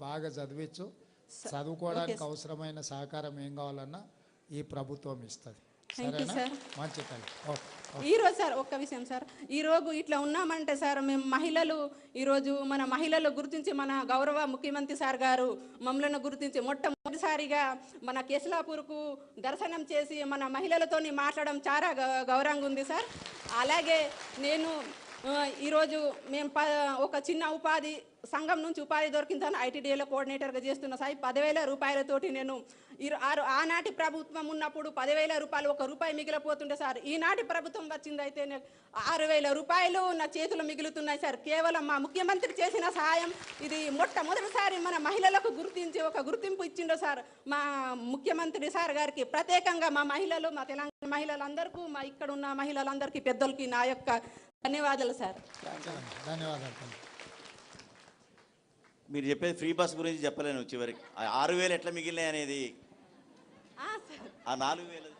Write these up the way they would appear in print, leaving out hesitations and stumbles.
బాగా చదివించు. చదువుకోవడానికి అవసరమైన సహకారం ఏం కావాలన్నా ఈ ప్రభుత్వం ఇస్తుంది. సరేనా? మంచి తల్లి. ఈరోజు సార్ ఒక్క విషయం సార్, ఈరోజు ఇట్లా ఉన్నామంటే సార్ మేము మహిళలు ఈరోజు మన మహిళలు గుర్తించి మన గౌరవ ముఖ్యమంత్రి సార్ గారు మమ్మల్ని గుర్తించి మొట్టమొదటిసారిగా మన కేసులాపూర్కు దర్శనం చేసి మన మహిళలతోని మాట్లాడడం చాలా గౌరవంగా ఉంది సార్. అలాగే నేను ఈరోజు మేము ఒక చిన్న ఉపాధి సంఘం నుంచి ఉపాధి దొరికిందని ఐటీడీఏలో కోఆర్డినేటర్గా చేస్తున్న సార్. 10,000 రూపాయలతోటి నేను ఆనాటి ప్రభుత్వం ఉన్నప్పుడు 10,000 రూపాయలు, 1 రూపాయి మిగిలిపోతుండే సార్. ఈనాటి ప్రభుత్వం వచ్చిందైతే 6,000 రూపాయలు నా చేతులు మిగులుతున్నాయి సార్. కేవలం మా ముఖ్యమంత్రి చేసిన సహాయం ఇది మొట్టమొదటిసారి మన మహిళలకు గుర్తించి ఒక గుర్తింపు ఇచ్చిండో సార్ మా ముఖ్యమంత్రి సార్ గారికి. ప్రత్యేకంగా మా మహిళలు, మా తెలంగాణ మహిళలందరికీ, మా ఇక్కడ ఉన్న మహిళలందరికీ, పెద్దలకి నా యొక్క ధన్యవాదాలు సార్. ధన్యవాదాలు. మీరు చెప్పేది ఫ్రీ బస్ గురించి చెప్పలేను. చివరికి 6,000 ఎట్లా మిగిలినాయి అనేది, ఆ 4,000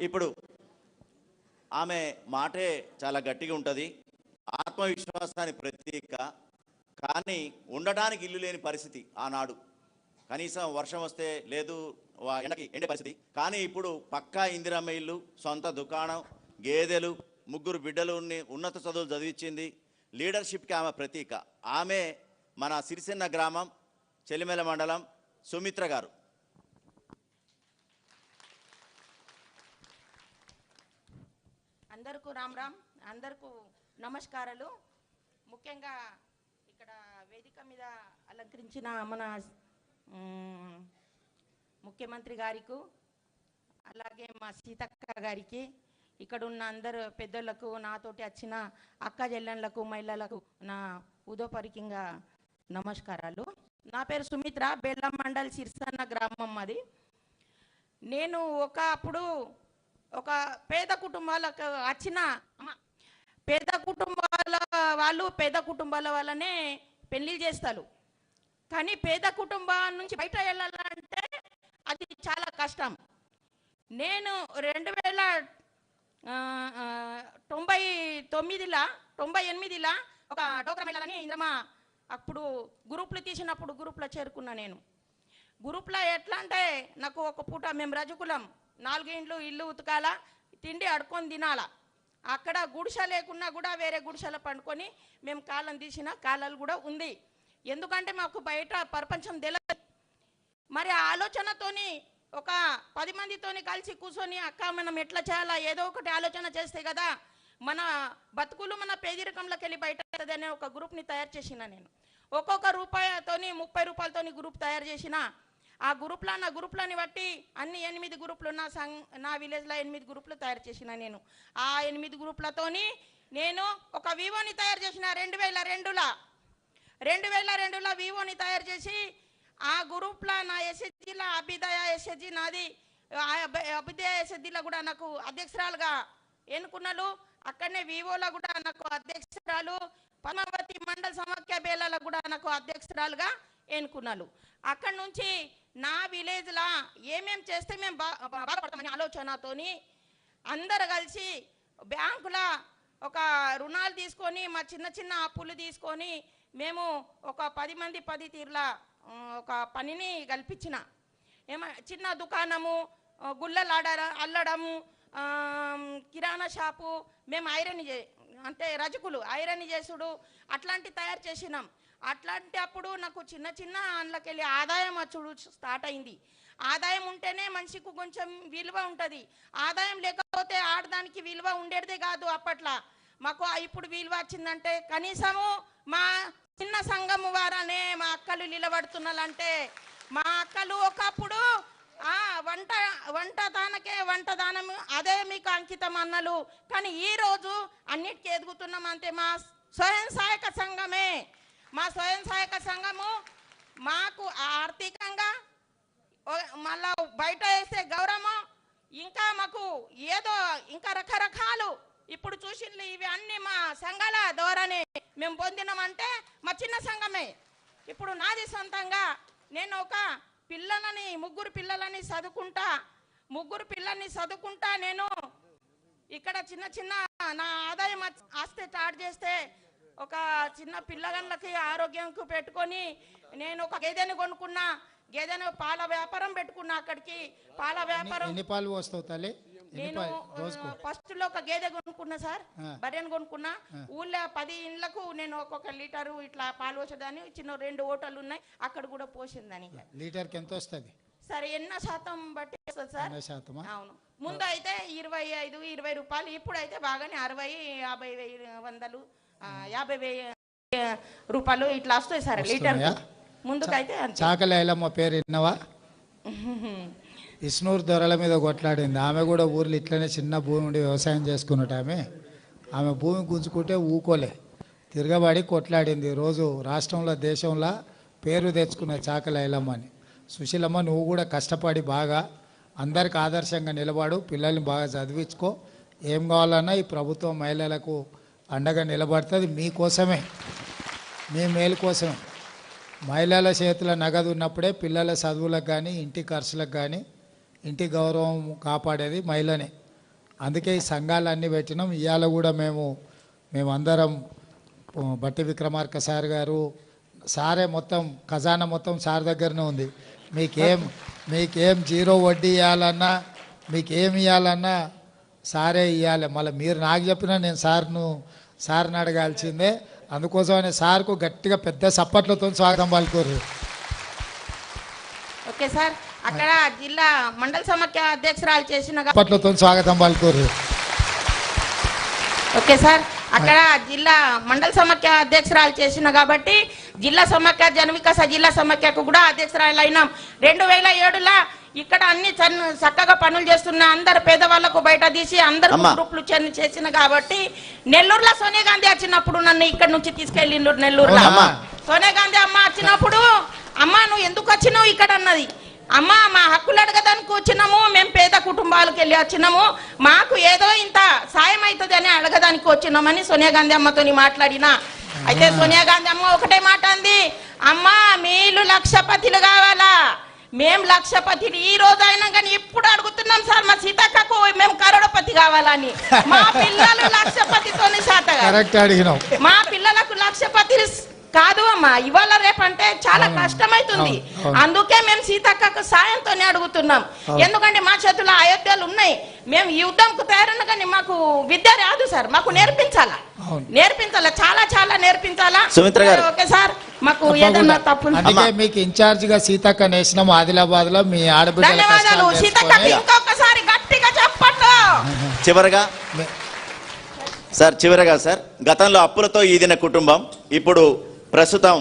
ఇప్పుడు ఆమె మాటే చాలా గట్టిగా ఉంటుంది, ఆత్మవిశ్వాసానికి ప్రతీక. కానీ ఉండడానికి ఇల్లు లేని పరిస్థితి ఆనాడు. కనీసం వర్షం వస్తే లేదు, ఎండే పరిస్థితి. కానీ ఇప్పుడు పక్కా ఇందిరమ్మ ఇల్లు, సొంత దుకాణం, గేదెలు, 3 బిడ్డలు, ఉన్నత చదువులు చదివించింది. లీడర్షిప్కి ఆమె ప్రతీక. ఆమె మన సిరిసిన్న గ్రామం, చెలిమెల మండలం సుమిత్ర గారు. అందరికీ రామ్ రామ్, అందరికీ నమస్కారాలు. ముఖ్యంగా ఇక్కడ వేదిక మీద అలంకరించిన మన ముఖ్యమంత్రి గారికి, అలాగే మా సీతక్క గారికి, ఇక్కడ ఉన్న అందరు పెద్దలకు, నాతోటి వచ్చిన అక్క చెల్లెళ్ళకు, మహిళలకు నా ఉదయపూర్వకంగా నమస్కారాలు. నా పేరు సుమిత్ర, బెల్లం మండల్, సిరిసన్న గ్రామం అది. నేను అప్పుడు ఒక పేద కుటుంబాలకు వచ్చిన పేద కుటుంబాల వాళ్ళనే పెళ్ళిళ్ళు చేస్తారు. కానీ పేద కుటుంబం నుంచి బయట వెళ్ళాలంటే అది చాలా కష్టం. నేను 1998లో ఒక డోక్రా మహిళలని ఇంద్రమా అప్పుడు గ్రూప్లు తీసినప్పుడు గ్రూప్లో చేరుకున్నా. నేను గ్రూప్లో ఎట్లా అంటే, నాకు ఒక పూట మేము రజకులం, 4 ఇండ్లు ఇల్లు ఉతకాల, తిండి అడుకొని తినాల. అక్కడ గుడిసె లేకున్నా కూడా వేరే గుడిసెలో పండుకొని మేము కాలం తీసిన కాలాలు కూడా ఉంది. ఎందుకంటే మాకు బయట ప్రపంచం తెలియదు. మరి ఆ ఆలోచనతోని ఒక 10 మందితోని కలిసి కూర్చొని, అక్క మనం ఎట్లా చేయాలా, ఏదో ఒకటి ఆలోచన చేస్తే కదా మన బతుకులు మన పేదరికంలోకి వెళ్ళి బయట అనే ఒక గ్రూప్ని తయారు చేసిన. నేను ఒక్కొక్క రూపాయతోని 30 రూపాయలతోని గ్రూప్ తయారు చేసిన. ఆ నా గ్రూప్లని బట్టి అన్ని 8 గ్రూపులు నా విలేజ్లో 8 గ్రూపులు తయారు చేసిన. నేను ఆ 8 గ్రూపులతోని నేను ఒక వివోని తయారు చేసిన. 2002లో వివోని తయారు చేసి ఆ గ్రూప్లో నా ఎస్హెచ్జిలో అభ్యుదయ ఎస్హెచ్జి నాది. అభ్యుదయ ఎస్హెచ్జిలో కూడా నాకు అధ్యక్షురాలుగా ఎన్నుకున్నారు. అక్కడనే వివోలో కూడా నాకు అధ్యక్షురాలు, పద్మావతి మండల సమాఖ్య బేలలో కూడా నాకు అధ్యక్షురాలుగా ఎన్నుకున్నారు. అక్కడి నుంచి నా విలేజ్లో ఏమేం చేస్తే మేము బాధపడతామని ఆలోచనతోని అందరు కలిసి బ్యాంకులో ఒక రుణాలు తీసుకొని, మా చిన్న అప్పులు తీసుకొని మేము ఒక 10 మంది 10 తీర్ల ఒక పనిని కల్పించిన. చిన్న దుకాణము, గుళ్ళలు అల్లడము, కిరాణా షాపు, మేము ఐరన్ అంటే రజకులు ఐరన్ చేసుడు అట్లాంటి తయారు చేసినాం. అట్లాంటి అప్పుడు నాకు చిన్న అందులోకెళ్ళి ఆదాయం వచ్చుడు స్టార్ట్ అయింది. ఆదాయం ఉంటేనే మనిషికి కొంచెం విలువ ఉంటుంది. ఆదాయం లేకపోతే ఆడదానికి విలువ ఉండేదే కాదు. అప్పట్లో మాకు ఇప్పుడు విలువ వచ్చిందంటే కనీసము మా చిన్న సంఘము వారనే మా అక్కలు నిలబడుతున్నారంటే, మా అక్కలు ఒకప్పుడు వంటదానం అదే మీకు అంకితం అన్నలు. కానీ ఈరోజు అన్నిటికీ ఎదుగుతున్నాం. అంటే మా స్వయం సహాయక సంఘము మాకు ఆర్థికంగా మళ్ళా బయట వేసే గౌరవం, ఇంకా మాకు ఏదో ఇంకా రకరకాలు ఇప్పుడు చూసింది. ఇవి అన్ని మా సంఘాల ద్వారానే మేము పొందినామంటే మా చిన్న సంఘమే. ఇప్పుడు నాది సొంతంగా నేను ఒక ముగ్గురు పిల్లలని చదువుకుంటా నేను ఇక్కడ చిన్న నా ఆదాయం ఆస్తి స్టార్ట్ చేస్తే ఒక చిన్న పిల్లగాళ్ళకి ఆరోగ్యంకు పెట్టుకొని నేను ఒక గేదెని కొనుక్కున్నా, గేదెను పాల వ్యాపారం పెట్టుకున్నా. అక్కడికి పాల వ్యాపారం ఎన్ని పాలు వస్తావు తల్లి? నేను ఫస్ట్ లో ఒక గేదె కొనుక్కున్నా సార్, బర్రెను కొనుక్కున్నా. ఊళ్ళో 10 ఇండ్లకు నేను ఒక్కొక్క లీటరు ఇట్లా పాలు పోసేదాన్ని. చిన్న 2 ఓటలు ఉన్నాయి, అక్కడ కూడా పోసిందని. లీటర్కి ఎంత వస్తుంది? సరే ఎన్న శాతం బట్టి వస్తుంది సార్. అవును, ముందు అయితే 25-20 రూపాయలు, ఇప్పుడైతే బాగానే 60-50 రూపాయలు ఇట్లా వస్తాయి సార్ లీటర్. ముందుకైతే చాకలి ఐలమ్మ పేరు విన్నావా? ఇస్నూరు దొరల మీద కొట్లాడింది ఆమె కూడా. ఊర్లో ఇట్లనే చిన్న భూమి ఉండి వ్యవసాయం చేసుకున్నట్టు ఆమె భూమి గుంజుకుంటే ఊకోలే, తిరగబడి కొట్లాడింది. రోజు రాష్ట్రంలో దేశంలో పేరు తెచ్చుకున్న చాకలి ఐలమ్మ అని. సుశీలమ్మ, నువ్వు కూడా కష్టపడి బాగా అందరికి ఆదర్శంగా నిలబడు, పిల్లల్ని బాగా చదివించుకో. ఏం కావాలన్నా ఈ ప్రభుత్వం మహిళలకు అండగా నిలబడుతుంది. మీకోసమే, మీ మేలు కోసమే. మహిళల చేతుల నగదు ఉన్నప్పుడే పిల్లల చదువులకు కానీ ఇంటి ఖర్చులకు కానీ ఇంటి గౌరవం కాపాడేది మహిళనే. అందుకే ఈ సంఘాలన్నీ పెట్టినాం. ఇవాళ కూడా మేమందరం బట్టి విక్రమార్క సార్ గారు సారే మొత్తం ఖజానా మొత్తం సార్ దగ్గరనే ఉంది. మీకేం 0 వడ్డీ ఇవ్వాలన్నా, మీకేమి ఇవ్వాలన్నా సారే ఇవ్వాలి. మళ్ళీ మీరు నాకు చెప్పినా నేను సార్ని అడగాల్సిందే. అందుకోసమనే సార్కు గట్టిగా పెద్ద సప్పట్లతో స్వాగతం పలుకోరు. ఓకే సార్, అక్కడ జిల్లా మండల సమాఖ్య అధ్యక్షురాలు చేసిన సప్పట్లతో స్వాగతం పలుకోరు. ఓకే సార్, అక్కడ జిల్లా మండల సమాఖ్య అధ్యక్షురాలు చేసిన కాబట్టి జిల్లా సమాఖ్య జనవికాస జిల్లా సమాఖ్యకు కూడా అధ్యక్షురాలు అయినాం. 2007లో ఇక్కడ అన్ని చక్కగా పనులు చేస్తున్న అందరు పేదవాళ్లకు బయట తీసి అందరు గ్రూపులు చేసిన కాబట్టి నెల్లూరులో సోనియా గాంధీ వచ్చినప్పుడు నన్ను ఇక్కడ నుంచి తీసుకెళ్ళిండు. నెల్లూరులో సోనియా గాంధీ అమ్మ వచ్చినప్పుడు, అమ్మ నువ్వు ఎందుకు వచ్చినావు ఇక్కడ అన్నది. అమ్మ మా హక్కులు అడగడానికి వచ్చినాము, మేము పేద కుటుంబాలకు వెళ్ళి వచ్చినాము, మాకు ఏదో ఇంత సాయం అవుతుంది అని అడగడానికి వచ్చినామని సోనియా గాంధీ అమ్మతో మాట్లాడినా. అయితే సోనియా గాంధీ అమ్మ ఒకటే మాట అంది, అమ్మ మీరు లక్షపతిలు కావాలా, మేము లక్షపతిలు ఈ రోజు అయినా కానీ ఇప్పుడు అడుగుతున్నాం సార్ మా సీతక్కకు మేము కరోడపతి కావాలని. మా పిల్లలు లక్షపతితోని మా పిల్లలకు లక్షపతి కాదు అమ్మా, ఇవాళ రేపంటే చాలా కష్టమైతుంది. అందుకే మేము సీతక్కకు సాయంతోనే అడుగుతున్నాం. ఎందుకంటే మా చేతుల్లో అయోధ్యలు ఉన్నాయి, మేము యుద్ధంకు తయారున్నా కానీ మాకు విద్య రాదు సార్, మాకు నేర్పించాలా చాలా నేర్పించాలా. సుమిత్ర గారు, ఓకే సార్, మాకు ఏదన్నా తప్పు మీకు ఇన్ఛార్జ్ గా సీతక్క నేసినాం ఆదిలాబాద్ లో. మీ ఆడబిడ్డ ధన్యవాదాలు సీతక్కకి, ఇంకొకసారి గట్టిగా చెప్పండి. చివరగా సార్, గతంలో అప్పులతో ఈదిన కుటుంబం ఇప్పుడు ప్రస్తుతం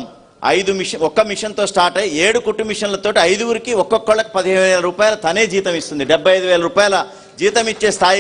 5 మిషన్, 1 మిషన్తో స్టార్ట్ అయ్యి 7 కుట్టు మిషన్లతో 5గురికి ఒక్కొక్కళ్ళకి 15,000 రూపాయల తనే జీతం ఇస్తుంది. 75,000 రూపాయల జీతం ఇచ్చే స్థాయి